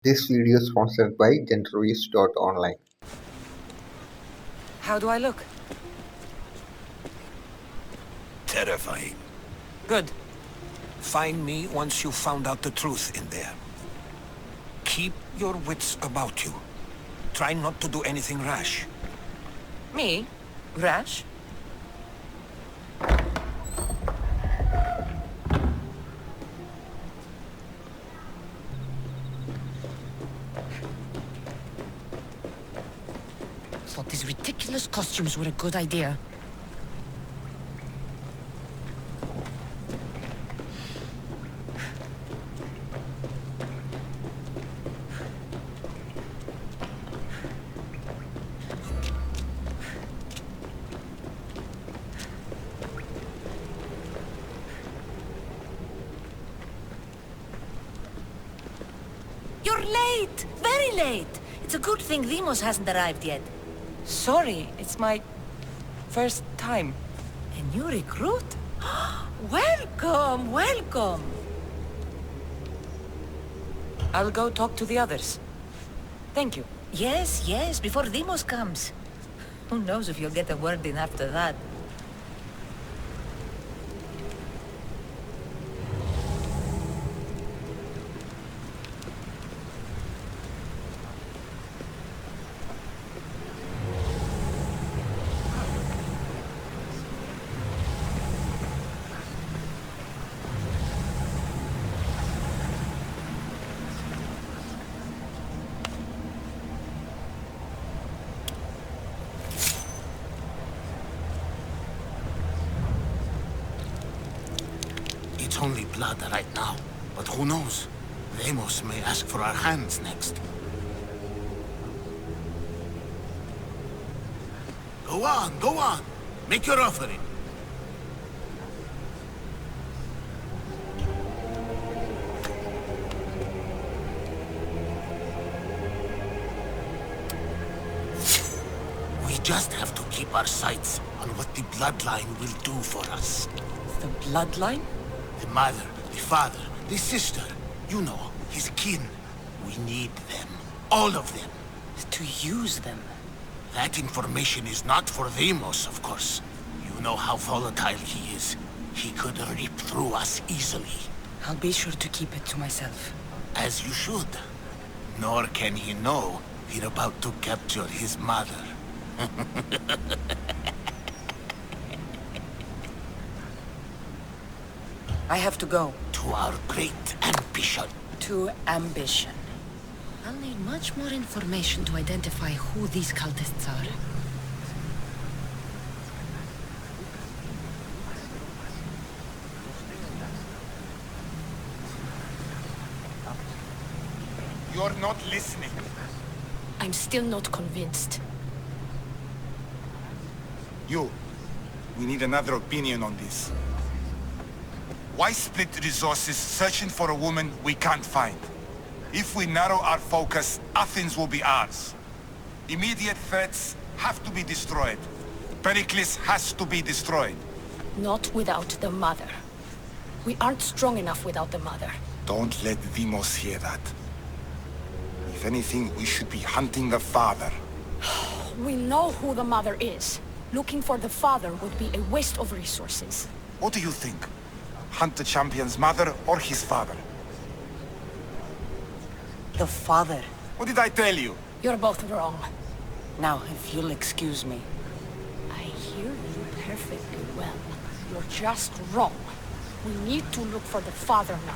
This video is sponsored by Genreviews.online. How do I look? Terrifying. Good. Find me once you've found out the truth in there. Keep your wits about you. Try not to do anything rash. Me? Rash? Thought these ridiculous costumes were a good idea. You're late! Very late! It's a good thing Demos hasn't arrived yet. Sorry, it's my first time. A new recruit? Welcome, welcome! I'll go talk to the others. Thank you. Yes, yes, before Demos comes. Who knows if you'll get a word in after that. It's only blood right now, but who knows? Ramos may ask for our hands next. Go on, go on. Make your offering. We just have to keep our sights on what the bloodline will do for us. The bloodline? The mother, the father, the sister. You know, his kin. We need them. All of them. To use them. That information is not for Demos, of course. You know how volatile he is. He could rip through us easily. I'll be sure to keep it to myself. As you should. Nor can he know we're about to capture his mother. I have to go. To our great ambition. To ambition. I'll need much more information to identify who these cultists are. You're not listening. I'm still not convinced. We need another opinion on this. Why split resources searching for a woman we can't find? If we narrow our focus, Athens will be ours. Immediate threats have to be destroyed. Pericles has to be destroyed. Not without the mother. We aren't strong enough without the mother. Don't let Demos hear that. If anything, we should be hunting the father. We know who the mother is. Looking for the father would be a waste of resources. What do you think? Hunt the champion's mother or his father? The father. What did I tell you? You're both wrong. Now, if you'll excuse me. I hear you perfectly well. You're just wrong. We need to look for the father now.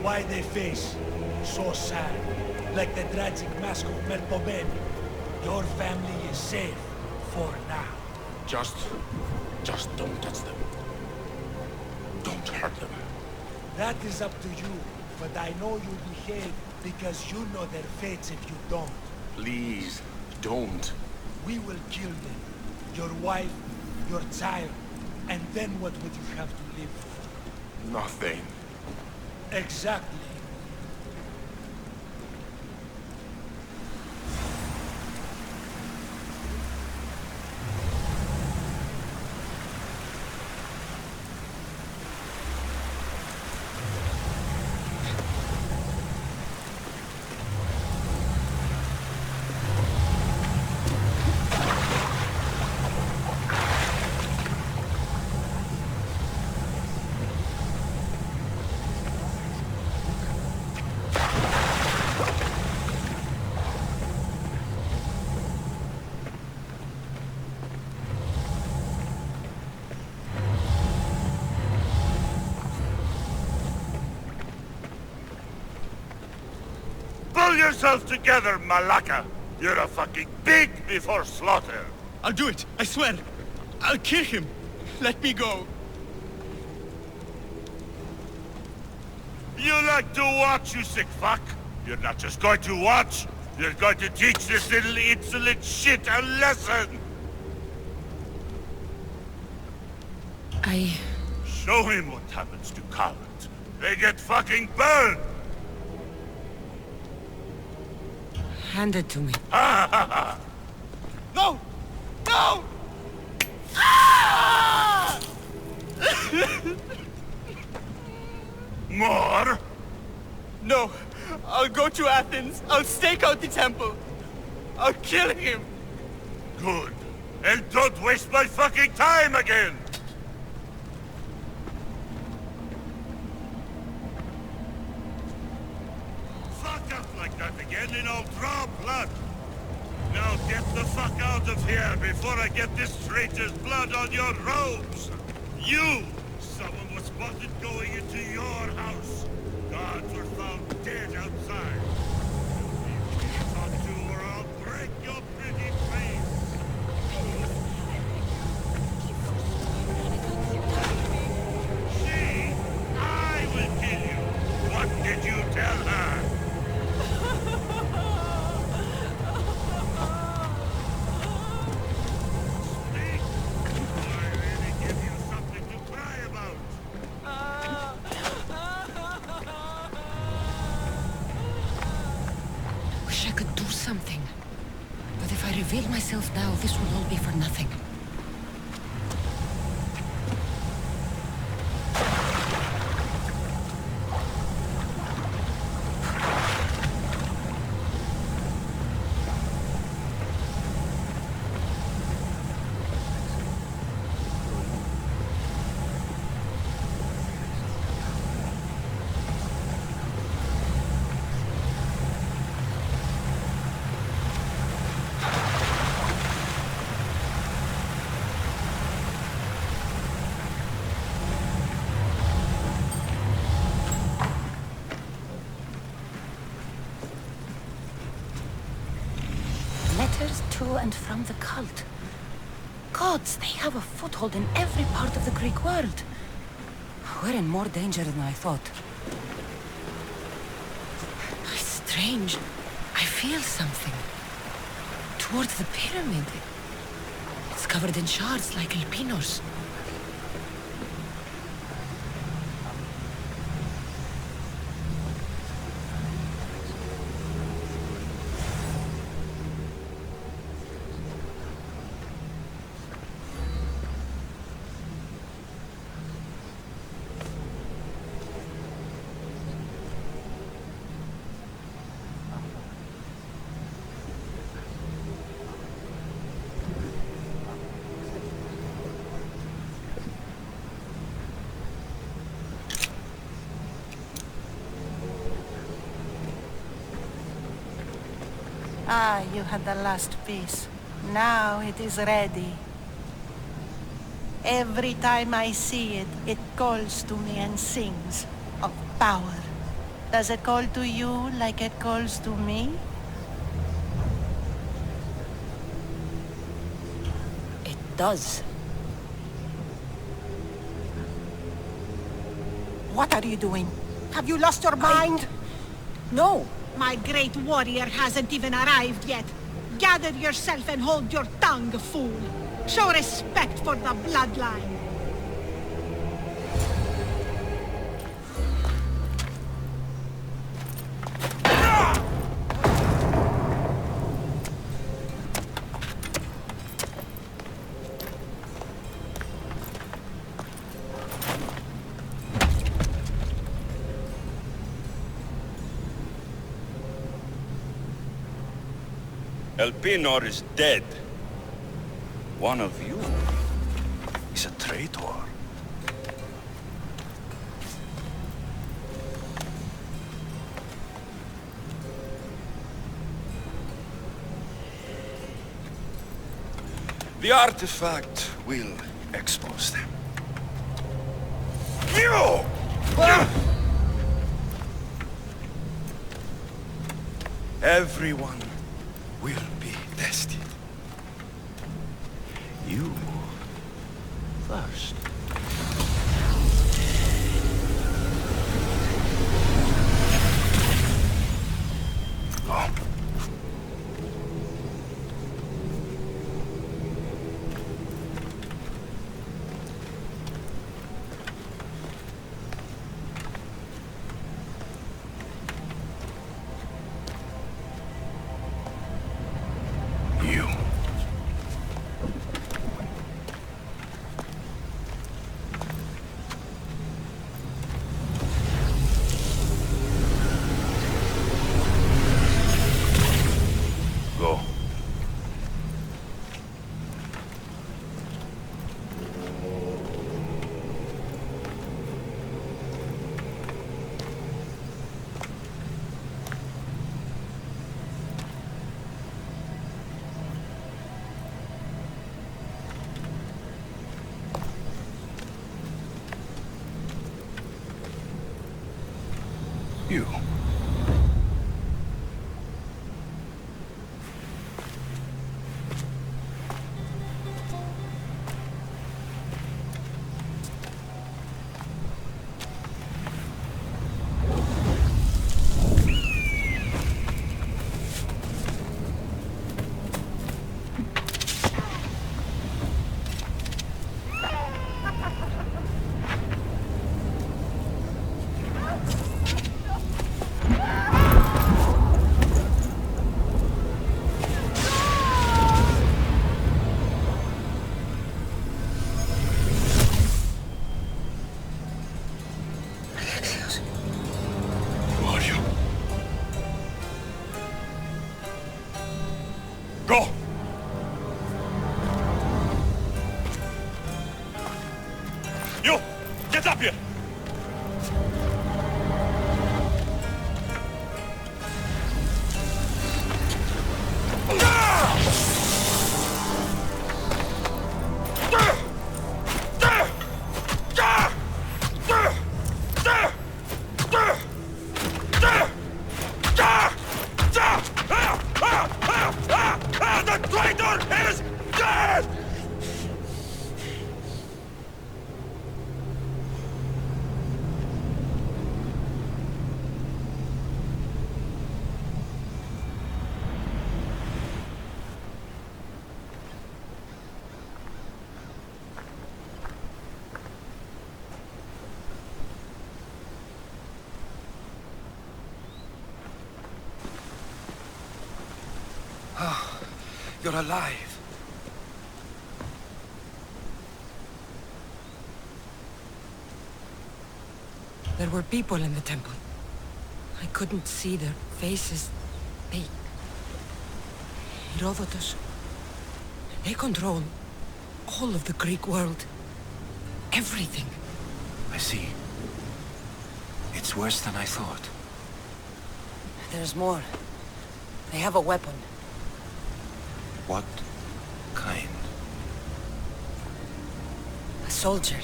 Why they face so sad, like the tragic mask of Melpomene. Your family is safe for now. Just don't touch them. Don't hurt them. That is up to you, but I know you behave because you know their fates if you don't. Please, don't. We will kill them. Your wife, your child, and then what would you have to live for? Nothing. Exactly. Pull yourself together, Malaka! You're a fucking pig before slaughter! I'll do it, I swear. I'll kill him. Let me go. You like to watch, you sick fuck? You're not just going to watch, you're going to teach this little insolent shit a lesson! Show him what happens to cowards. They get fucking burned! Hand it to me. Ha ha ha! No! No! More? No! I'll go to Athens. I'll stake out the temple. I'll kill him. Good. And don't waste my fucking time again! Fuck up like that again and I'll draw blood! Now get the fuck out of here before I get this traitor's blood on your robes! You! Someone was spotted going into your house! Guards were found dead outside! You talk to or I'll break your pretty face! She! I will kill you! What did you tell her? Speak! I really give you something to cry about! Wish I could do something. But if I reveal myself now, this will all be for nothing. Letters to and from the cult. Gods, they have a foothold in every part of the Greek world. We're in more danger than I thought. It's strange. I feel something. Towards the pyramid. It's covered in shards like alpinos. Ah, you had the last piece. Now it is ready. Every time I see it, it calls to me and sings of power. Does it call to you like it calls to me? does. What are you doing? Have you lost your mind? No! My great warrior hasn't even arrived yet. Gather yourself and hold your tongue, fool. Show respect for the bloodline. Elpinor is dead. One of you is a traitor. The artifact will expose them. You! Everyone will be tested. You first. Oh. You. Go. You. Who are you? Go! You! Get up here! The traitor is dead! You're alive. There were people in the temple. I couldn't see their faces. Herodotus. They control all of the Greek world. Everything. I see. It's worse than I thought. There's more. They have a weapon. What kind? A soldier.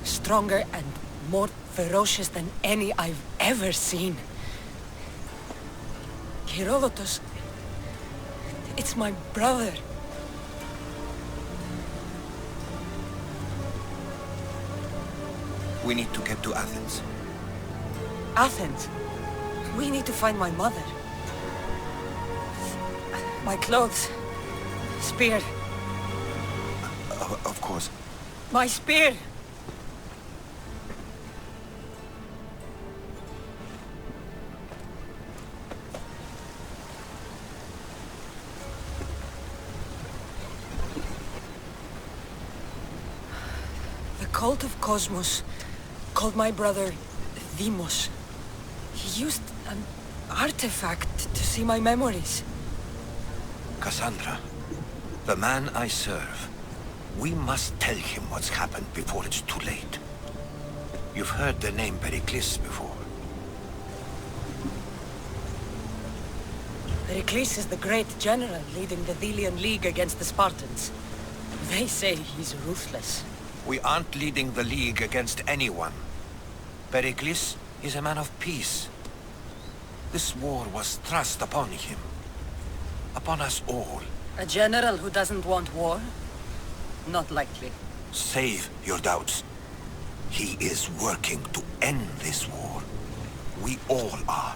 Stronger and more ferocious than any I've ever seen. Herodotus. It's my brother. We need to get to Athens. Athens? We need to find my mother. My clothes. Spear. Of course. My spear! The cult of Cosmos called my brother Deimos. He used an artifact to see my memories. Cassandra, the man I serve. We must tell him what's happened before it's too late. You've heard the name Pericles before. Pericles is the great general leading the Delian League against the Spartans. They say he's ruthless. We aren't leading the League against anyone. Pericles is a man of peace. This war was thrust upon him. Upon us all. A general who doesn't want war? Not likely. Save your doubts. He is working to end this war. We all are.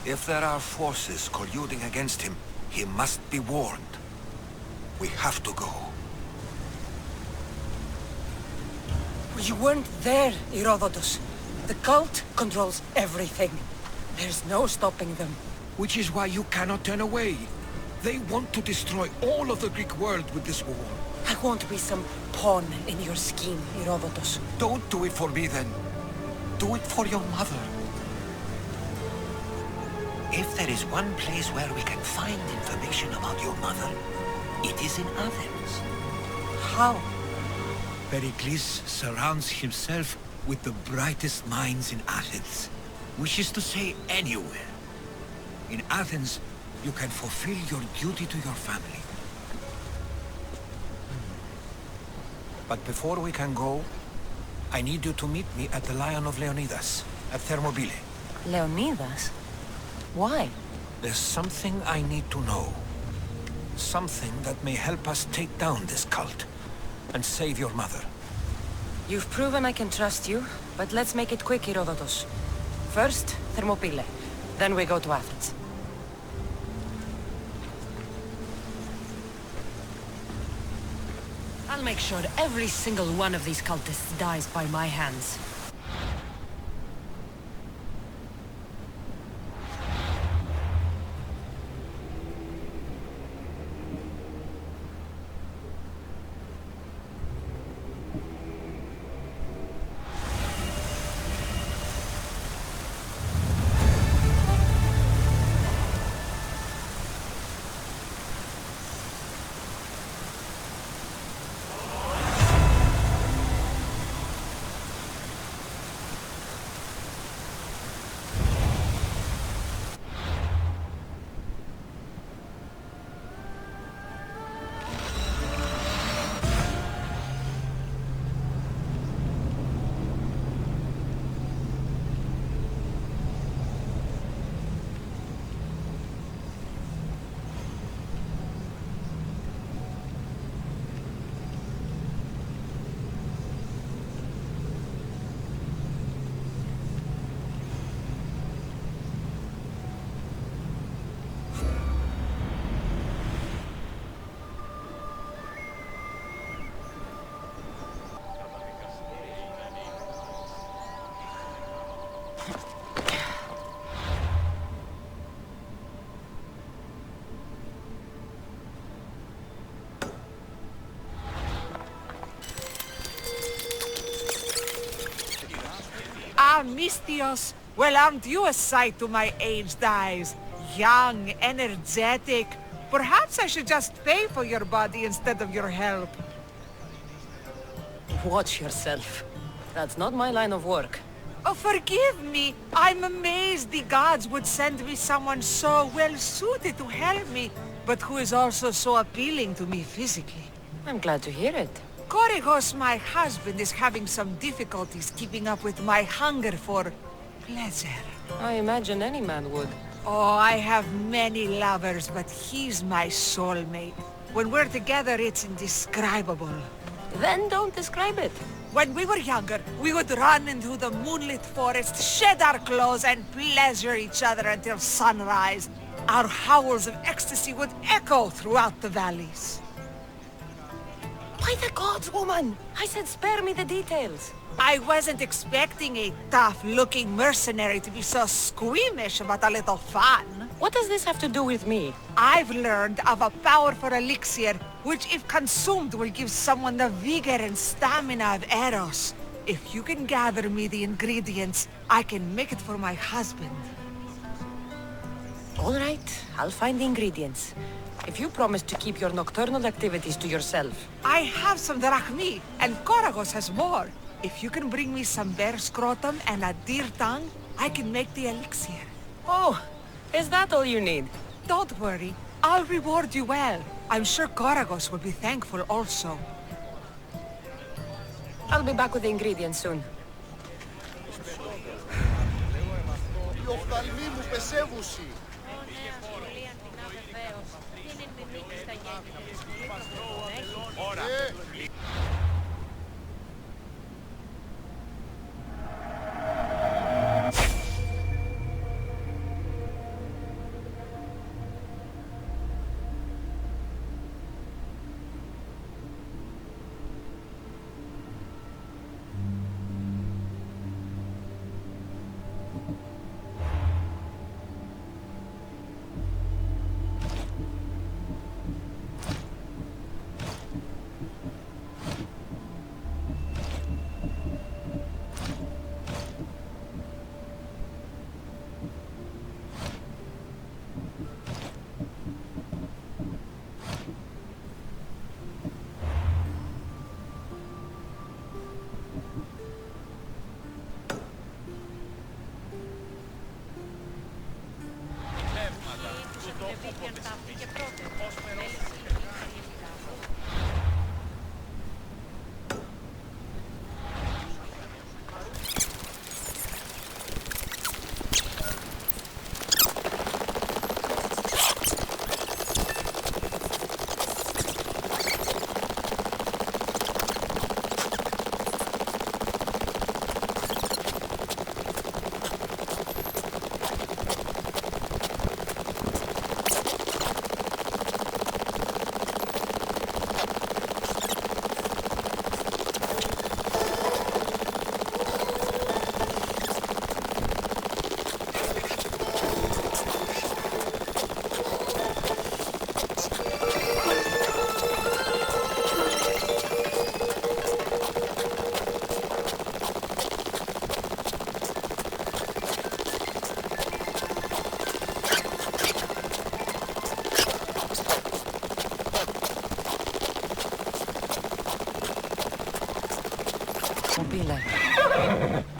If there are forces colluding against him, he must be warned. We have to go. You weren't there, Herodotus. The cult controls everything. There's no stopping them. Which is why you cannot turn away. They want to destroy all of the Greek world with this war. I won't be some pawn in your scheme, Herodotus. Don't do it for me then. Do it for your mother. If there is one place where we can find information about your mother, it is in Athens. How? Pericles surrounds himself with the brightest minds in Athens. Which is to say, anywhere. In Athens, you can fulfill your duty to your family. But before we can go, I need you to meet me at the Lion of Leonidas, at Thermopylae. Leonidas? Why? There's something I need to know. Something that may help us take down this cult and save your mother. You've proven I can trust you, but let's make it quick, Herodotus. First, Thermopylae. Then we go to Athens. I'll make sure every single one of these cultists dies by my hands. Mistios, well, aren't you a sight to my aged eyes? Young, energetic. Perhaps I should just pay for your body instead of your help. Watch yourself. That's not my line of work. Oh, forgive me. I'm amazed the gods would send me someone so well-suited to help me, but who is also so appealing to me physically. I'm glad to hear it. Korygos, my husband, is having some difficulties keeping up with my hunger for pleasure. I imagine any man would. Oh, I have many lovers, but he's my soulmate. When we're together, it's indescribable. Then don't describe it. When we were younger, we would run into the moonlit forest, shed our clothes, and pleasure each other until sunrise. Our howls of ecstasy would echo throughout the valleys. By the gods, woman! I said spare me the details. I wasn't expecting a tough-looking mercenary to be so squeamish about a little fun. What does this have to do with me? I've learned of a powerful elixir, which if consumed will give someone the vigor and stamina of Eros. If you can gather me the ingredients, I can make it for my husband. All right, I'll find the ingredients. If you promise to keep your nocturnal activities to yourself. I have some drachmi, and Koragos has more. If you can bring me some bear scrotum and a deer tongue, I can make the elixir. Oh, is that all you need? Don't worry, I'll reward you well. I'm sure Koragos will be thankful also. I'll be back with the ingredients soon.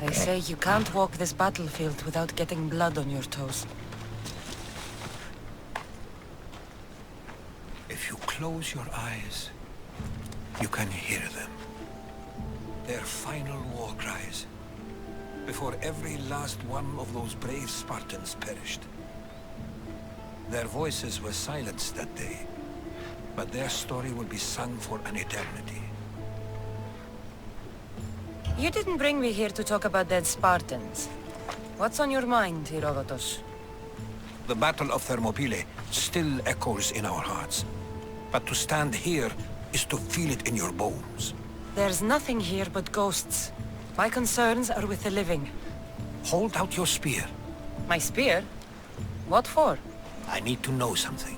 They say you can't walk this battlefield without getting blood on your toes. If you close your eyes, you can hear them. Their final war cries, before every last one of those brave Spartans perished. Their voices were silenced that day, but their story will be sung for an eternity. You didn't bring me here to talk about dead Spartans. What's on your mind, Herodotus? The Battle of Thermopylae still echoes in our hearts. But to stand here is to feel it in your bones. There's nothing here but ghosts. My concerns are with the living. Hold out your spear. My spear? What for? I need to know something.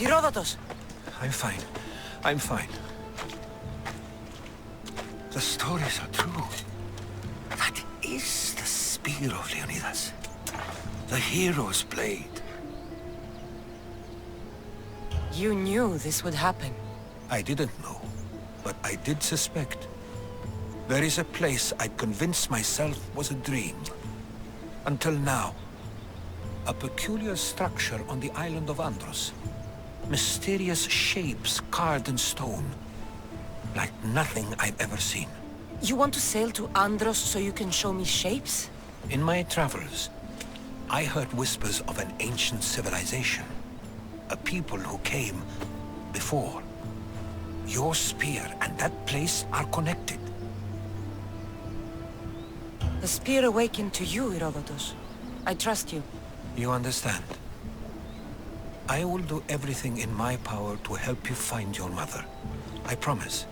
Herodotus! I'm fine. I'm fine. The stories are true. That is the spear of Leonidas. The hero's blade. You knew this would happen. I didn't know, but I did suspect. There is a place I'd convinced myself was a dream. Until now. A peculiar structure on the island of Andros. Mysterious shapes carved in stone. Like nothing I've ever seen. You want to sail to Andros so you can show me shapes? In my travels, I heard whispers of an ancient civilization. A people who came before. Your spear and that place are connected. The spear awakened to you, Herodotus. I trust you. You understand. I will do everything in my power to help you find your mother. I promise.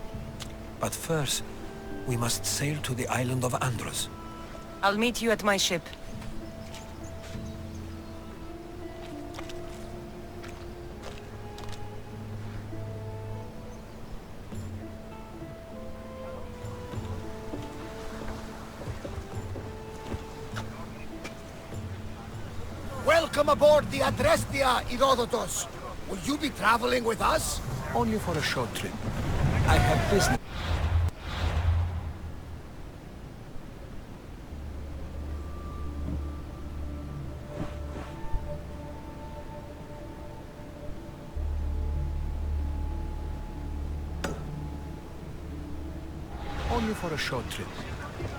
But first, we must sail to the island of Andros. I'll meet you at my ship. Welcome aboard the Adrestia, Herodotus. Will you be traveling with us? Only for a short trip. I have business. Only for a short trip.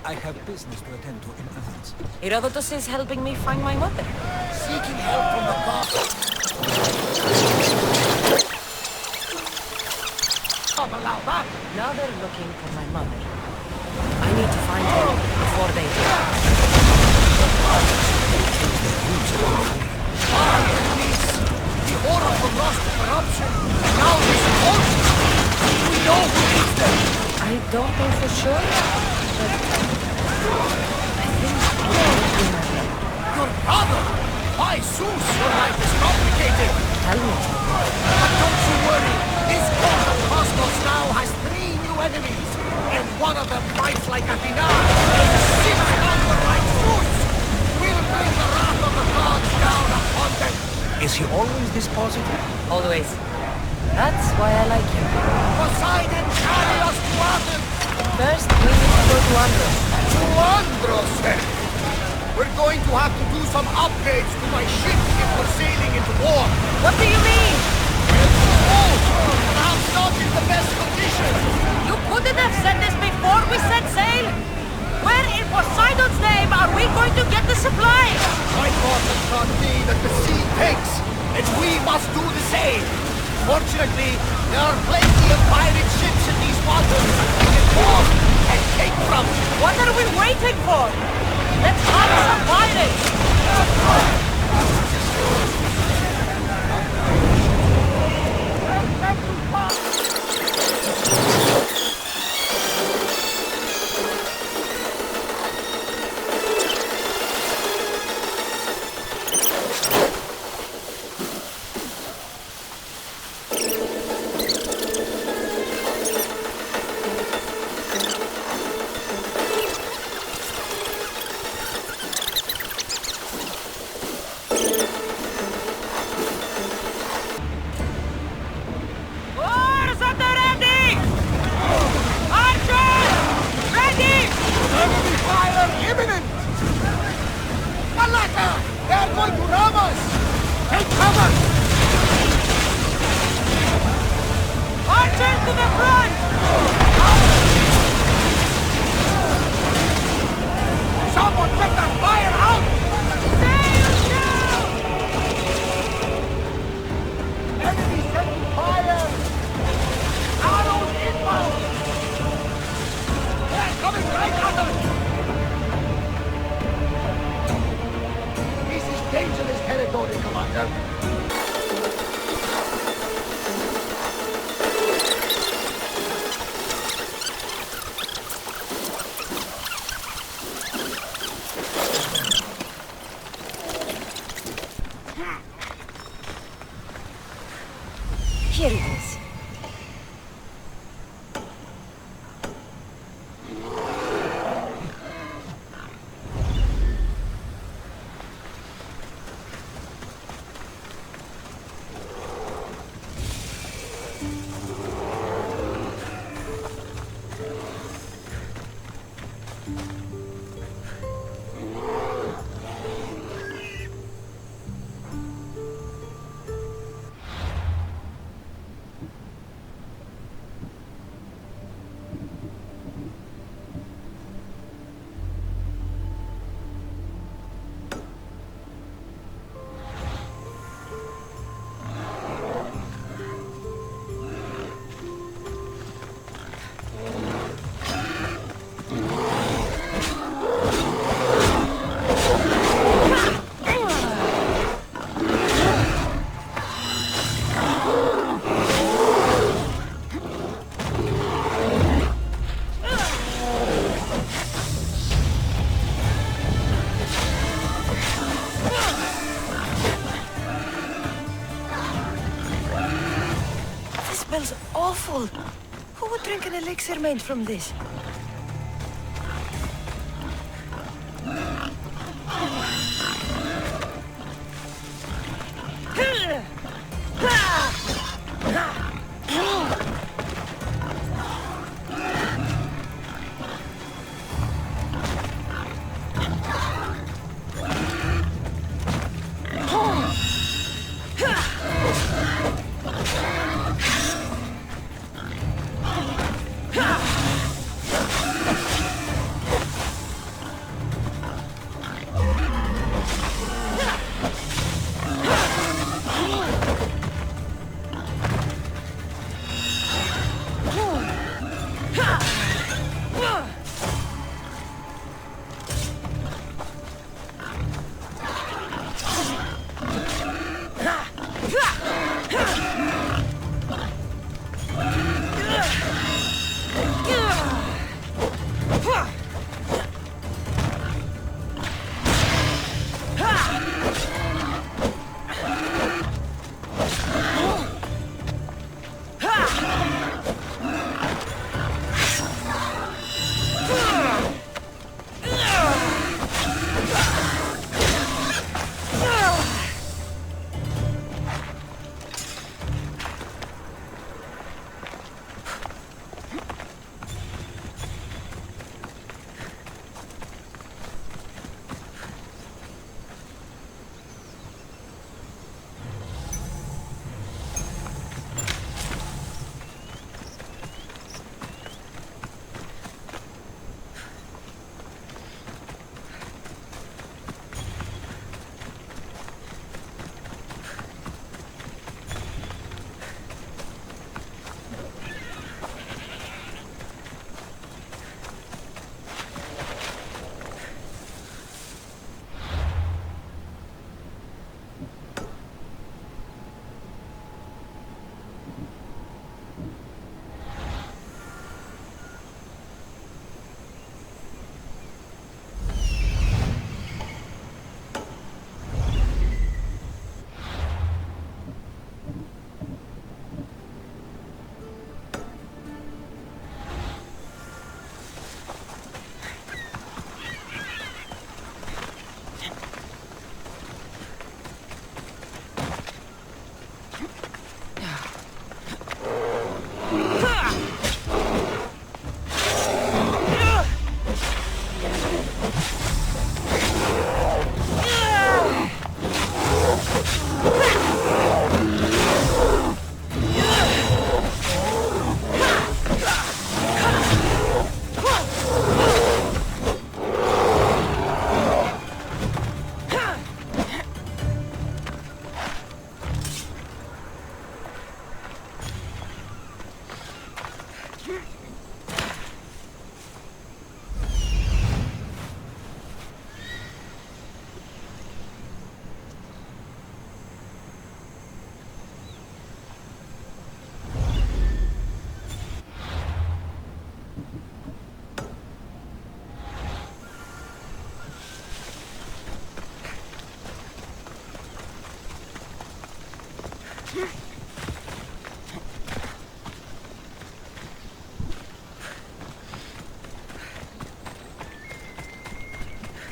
I have business to attend to in Athens. Herodotus is helping me find my mother. Seeking help from the gods. Now they're looking for my mother. I need to find her before they do. The Oracle lost to corruption. Now this court. We know who leads them. I don't know for sure, but I think I might be my mother. Your brother? Why, Zeus, your life is complicated. Tell me. But don't you worry. This court of Cosmos now has 3 new enemies. And one of them fights like Athena. And sits under like Zeus. We'll bring the wrath of the gods down upon them. Is he always this positive? Always. That's why I like you. Poseidon, carry us to Athens. First, we need to go to Andros. To Andros, then. We're going to have to do some upgrades to my ship if we're sailing into war. What do you mean? I'm not in the best condition. You couldn't have said this before we set sail. Where in Poseidon's name are we going to get the supplies? My thought has taught me that the sea takes, and we must do the same. Fortunately, there are plenty of pirate ships in these waters we can board and take from. What are we waiting for? Let's have some pirates! fool! Who would drink an elixir made from this?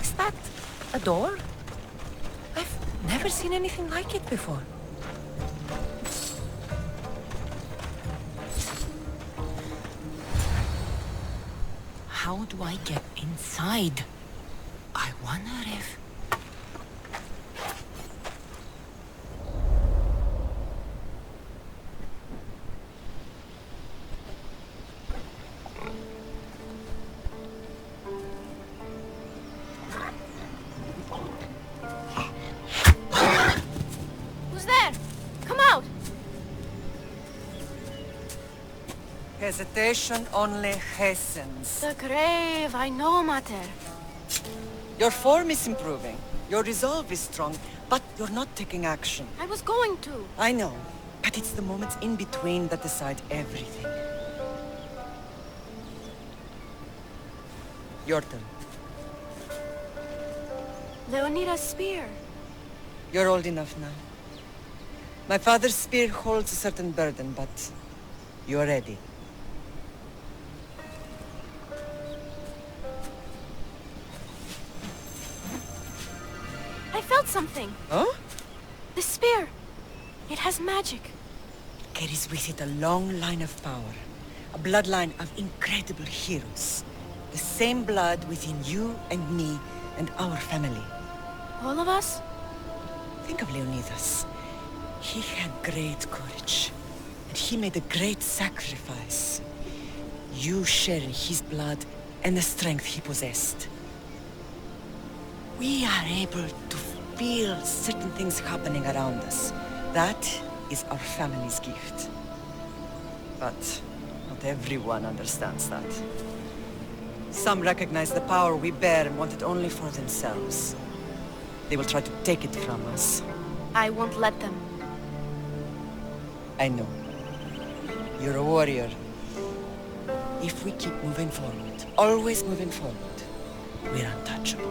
Is that a door? I've never seen anything like it before. How do I get inside? I wonder if... Who's there? Come out! Hesitation only hastens. The grave, I know, Mater. Your form is improving. Your resolve is strong, but you're not taking action. I was going to. I know, but it's the moments in between that decide everything. Your turn. Leonida's spear. You're old enough now. My father's spear holds a certain burden, but You're ready. I felt something. Huh? The spear. It has magic. Carries with it a long line of power. A bloodline of incredible heroes. The same blood within you and me and our family. All of us? Think of Leonidas. He had great courage. And he made a great sacrifice. You share in his blood and the strength he possessed. We are able to feel certain things happening around us. That is our family's gift. But not everyone understands that. Some recognize the power we bear and want it only for themselves. They will try to take it from us. I won't let them. I know. You're a warrior. If we keep moving forward, always moving forward, we're untouchable.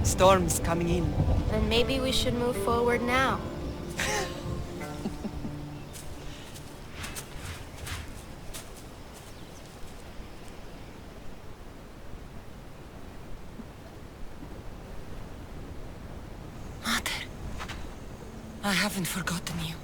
Storm's coming in. Then maybe we should move forward now. Mother, I haven't forgotten you.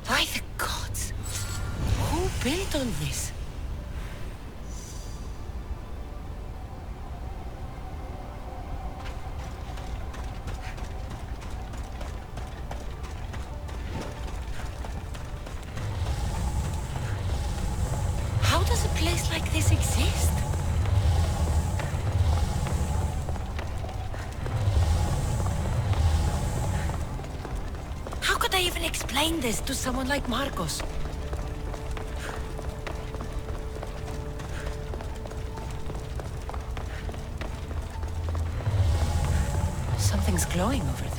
By the gods! Who built all this? How does a place like this exist? How could I even explain this to someone like Marcos? Something's glowing over there.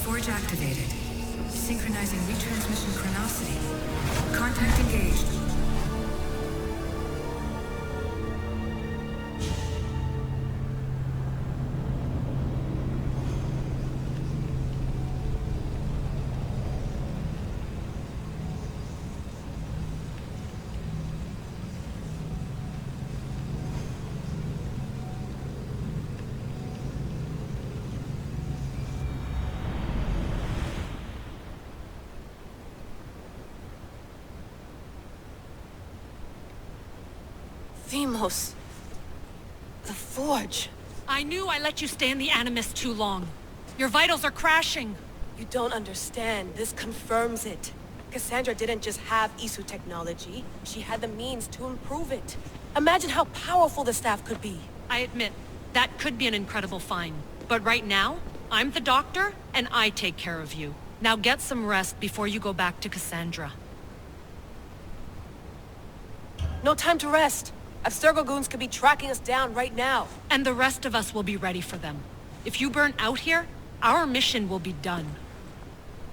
Forge activated. Synchronizing retransmission chronicity. Contact engaged. Themos. The Forge. I knew I let you stay in the Animus too long. Your vitals are crashing. You don't understand. This confirms it. Cassandra didn't just have Isu technology. She had the means to improve it. Imagine how powerful the staff could be. I admit, that could be an incredible find. But right now, I'm the doctor, and I take care of you. Now get some rest before you go back to Cassandra. No time to rest. Abstergo goons could be tracking us down right now. And the rest of us will be ready for them. If you burn out here, our mission will be done.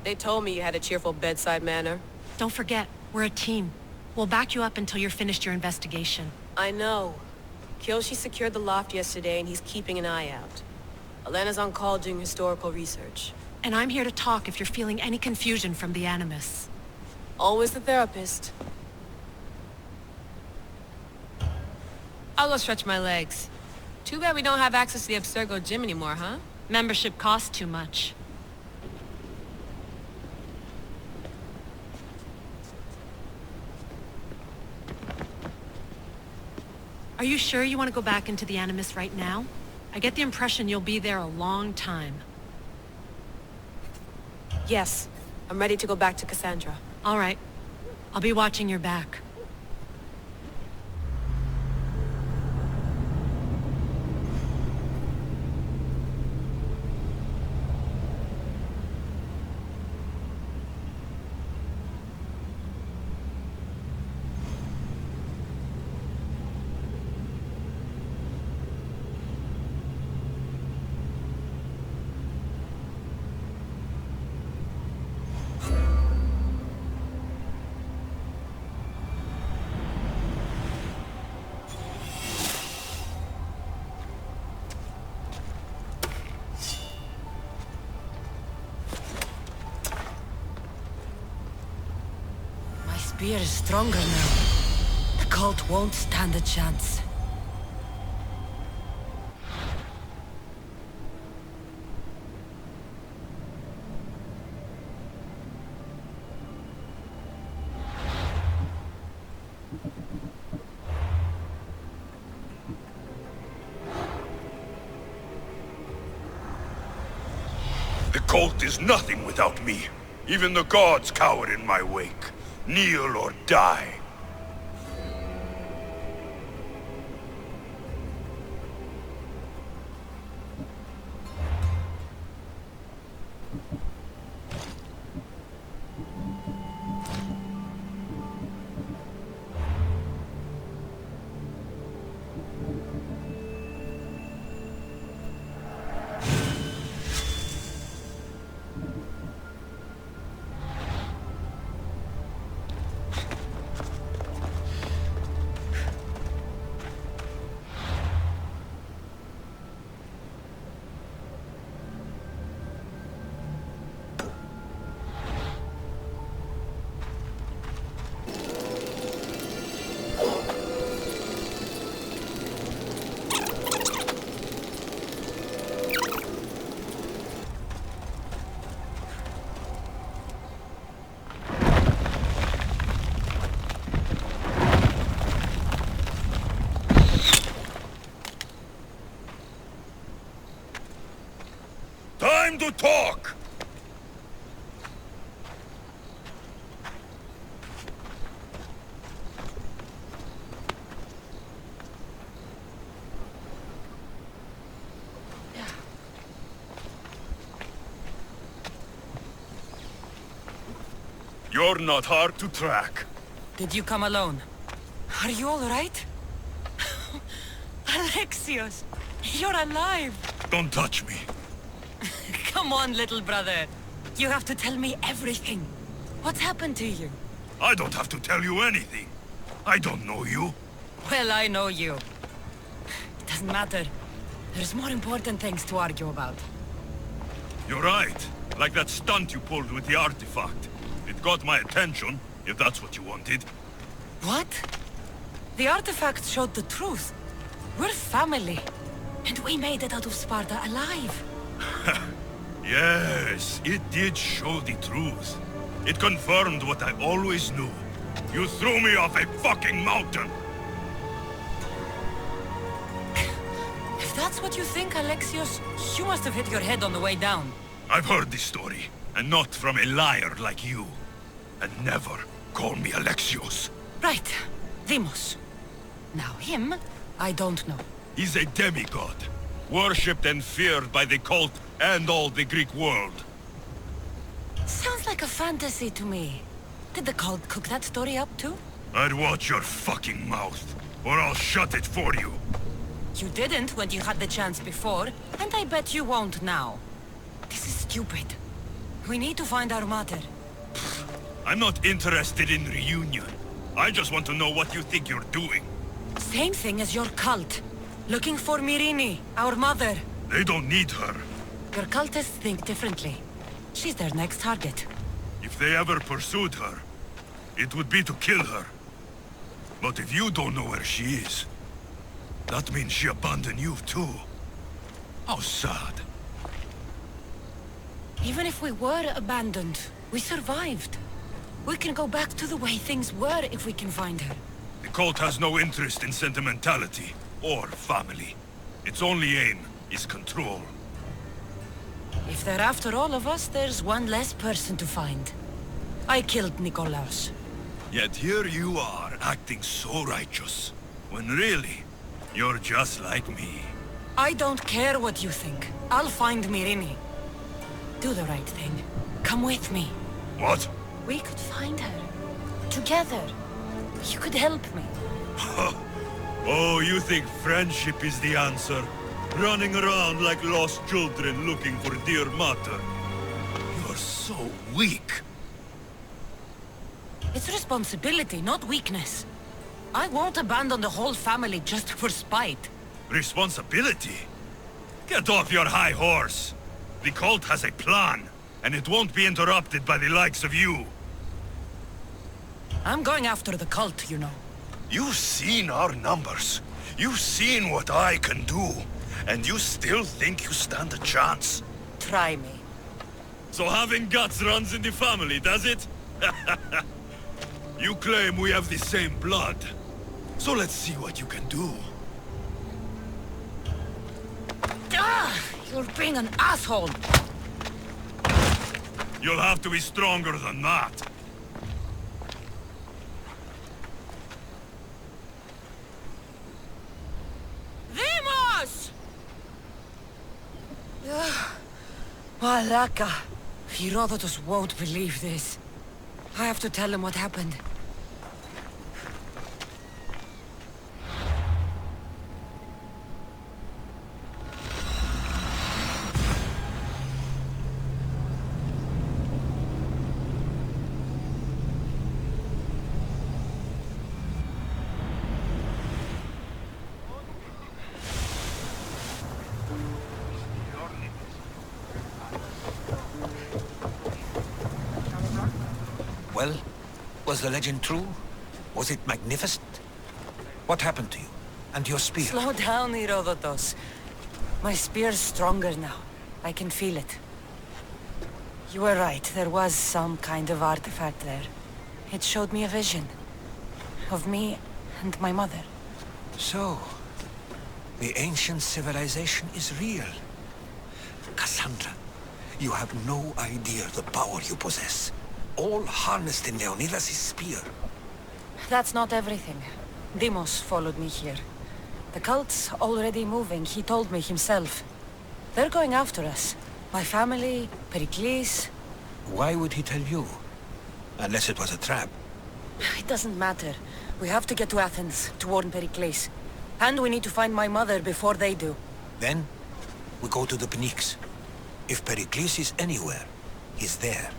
They told me you had a cheerful bedside manner. Don't forget, we're a team. We'll back you up until you're finished your investigation. I know. Kyoshi secured the loft yesterday and he's keeping an eye out. Elena's on call doing historical research. And I'm here to talk if you're feeling any confusion from the Animus. Always the therapist. I'll go stretch my legs. Too bad we don't have access to the Abstergo gym anymore, huh? Membership costs too much. Are you sure you want to go back into the Animus right now? I get the impression you'll be there a long time. Yes, I'm ready to go back to Cassandra. All right. I'll be watching your back. Spear is stronger now. The cult won't stand a chance. The cult is nothing without me. Even the gods cower in my wake. Kneel or die. Time to talk! You're not hard to track. Did you come alone? Are you all right? Alexios, you're alive! Don't touch me. Come on, little brother. You have to tell me everything. What's happened to you? I don't have to tell you anything. I don't know you. Well, I know you. It doesn't matter. There's more important things to argue about. You're right. Like that stunt you pulled with the artifact. It got my attention, if that's what you wanted. What? The artifact showed the truth. We're family. And we made it out of Sparta alive. Yes, it did show the truth. It confirmed what I always knew. You threw me off a fucking mountain! If that's what you think, Alexios, you must have hit your head on the way down. I've heard this story, and not from a liar like you. And never call me Alexios. Right. Deimos. Now him, I don't know. He's a demigod, worshipped and feared by the cult and all the Greek world. Sounds like a fantasy to me. Did the cult cook that story up too? I'd watch your fucking mouth, or I'll shut it for you. You didn't when you had the chance before, and I bet you won't now. This is stupid. We need to find our mother. I'm not interested in reunion. I just want to know what you think you're doing. Same thing as your cult. Looking for Myrrine, our mother. They don't need her. Your cultists think differently. She's their next target. If they ever pursued her, it would be to kill her. But if you don't know where she is, that means she abandoned you too. How sad. Even if we were abandoned, we survived. We can go back to the way things were if we can find her. The cult has no interest in sentimentality or family. Its only aim is control. If they're after all of us, there's one less person to find. I killed Nikolaos. Yet here you are, acting so righteous, when really, you're just like me. I don't care what you think. I'll find Myrrine. Do the right thing. Come with me. What? We could find her. Together. You could help me. Oh, you think friendship is the answer? Running around like lost children looking for dear mother. You're so weak. It's responsibility, not weakness. I won't abandon the whole family just for spite. Responsibility? Get off your high horse. The cult has a plan, and it won't be interrupted by the likes of you. I'm going after the cult, you know. You've seen our numbers. You've seen what I can do. And you still think you stand a chance? Try me. So having guts runs in the family, does it? You claim we have the same blood. So let's see what you can do. Ah, you're being an asshole. You'll have to be stronger than that. Vimos! Malaka. Herodotus won't believe this. I have to tell him what happened. Well, was the legend true? Was it magnificent? What happened to you? And your spear? Slow down, Herodotus. My spear's stronger now. I can feel it. You were right. There was some kind of artifact there. It showed me a vision. Of me and my mother. So, the ancient civilization is real. Cassandra, you have no idea the power you possess. All harnessed in Leonidas' spear. That's not everything. Deimos followed me here. The cult's already moving, he told me himself. They're going after us. My family, Pericles. Why would he tell you? Unless it was a trap. It doesn't matter. We have to get to Athens, to warn Pericles. And we need to find my mother before they do. Then, we go to the Pnyx. If Pericles is anywhere, he's there.